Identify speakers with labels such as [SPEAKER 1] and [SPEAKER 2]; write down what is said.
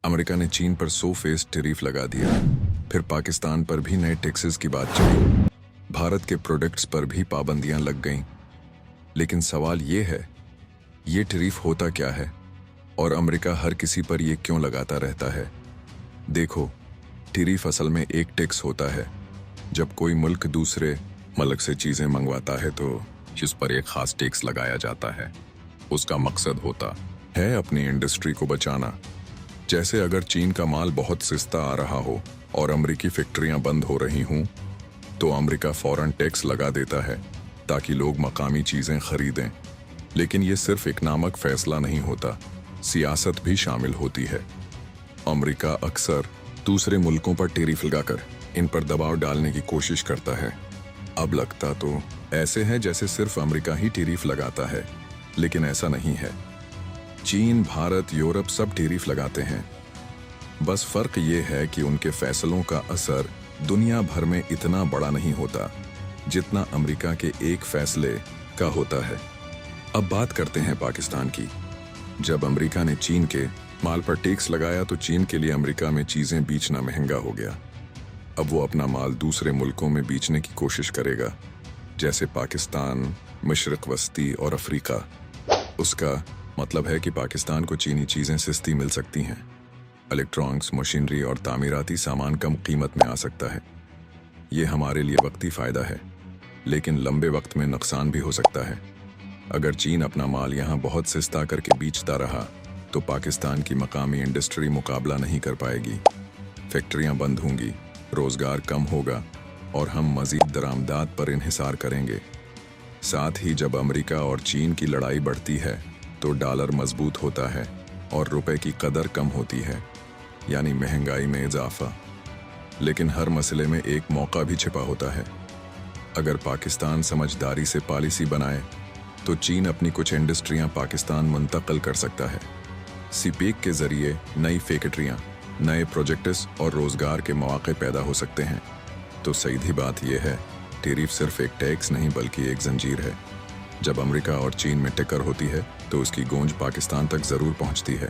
[SPEAKER 1] America ने चीन पर 100% टैरिफ लगा दिया। फिर पाकिस्तान पर भी नए टैक्सेस की बात चली। भारत के प्रोडक्ट्स पर भी पाबंदियां लग गईं। लेकिन सवाल ये है, ये टैरिफ होता क्या है और अमेरिका हर किसी पर ये क्यों लगाता रहता है? देखो, टैरिफ असल में एक टैक्स होता है। जब कोई मुल्क दूसरे मुल्क से चीजें मंगवाता है तो इस पर एक खास टैक्स लगाया जाता है। उसका मकसद होता है अपनी इंडस्ट्री को बचाना। जैसे अगर चीन का माल बहुत सस्ता आ रहा हो और अमेरिकी फैक्ट्रियां बंद हो रही हों, तो अमेरिका फौरन टैक्स लगा देता है ताकि लोग मकामी चीजें खरीदें। लेकिन ये सिर्फ एक नामक फैसला नहीं होता, सियासत भी शामिल होती है। अमेरिका अक्सर दूसरे मुल्कों पर टैरिफ लगाकर इन पर दबाव डालने की कोशिश करता है। अब लगता तो ऐसे है जैसे सिर्फ अमेरिका ही टैरिफ लगाता है, लेकिन ऐसा नहीं है। चीन, भारत, यूरोप सब टैरिफ लगाते हैं। बस फर्क ये है कि उनके फैसलों का असर दुनिया भर में इतना बड़ा नहीं होता जितना अमेरिका के एक फैसले का होता है। अब बात करते हैं पाकिस्तान की। जब अमेरिका ने चीन के माल पर टैक्स लगाया तो चीन के लिए अमेरिका में चीजें बेचना महंगा हो गया। अब वो अपना माल दूसरे मुल्कों में बेचने की कोशिश करेगा, जैसे पाकिस्तान, मशरक वस्ती और अफ्रीका। उसका मतलब है कि पाकिस्तान को चीनी चीजें सस्ती मिल सकती हैं। इलेक्ट्रॉनिक्स, मशीनरी और तामीराती सामान कम कीमत में आ सकता है। ये हमारे लिए वक्ती फायदा है, लेकिन लंबे वक्त में नुकसान भी हो सकता है। अगर चीन अपना माल यहाँ बहुत सस्ता करके बेचता रहा तो पाकिस्तान की मकामी इंडस्ट्री मुकाबला नहीं कर पाएगी। फैक्ट्रियाँ बंद होंगी, रोजगार कम होगा और हम मजीद दरामदात पर इन्हिसार करेंगे। साथ ही जब अमेरिका और चीन की लड़ाई बढ़ती है तो डॉलर मजबूत होता है और रुपए की कदर कम होती है, यानी महंगाई में इजाफा। लेकिन हर मसले में एक मौका भी छिपा होता है। अगर पाकिस्तान समझदारी से पॉलिसी बनाए तो चीन अपनी कुछ इंडस्ट्रियां पाकिस्तान मुंतकिल कर सकता है। सीपेक के जरिए नई फैक्ट्रियां, नए प्रोजेक्ट्स और रोजगार के मौके पैदा हो सकते हैं। तो सीधी बात यह है, टैरिफ सिर्फ एक टैक्स नहीं बल्कि एक जंजीर है। जब अमेरिका और चीन में टक्कर होती है तो उसकी गूंज पाकिस्तान तक जरूर पहुंचती है।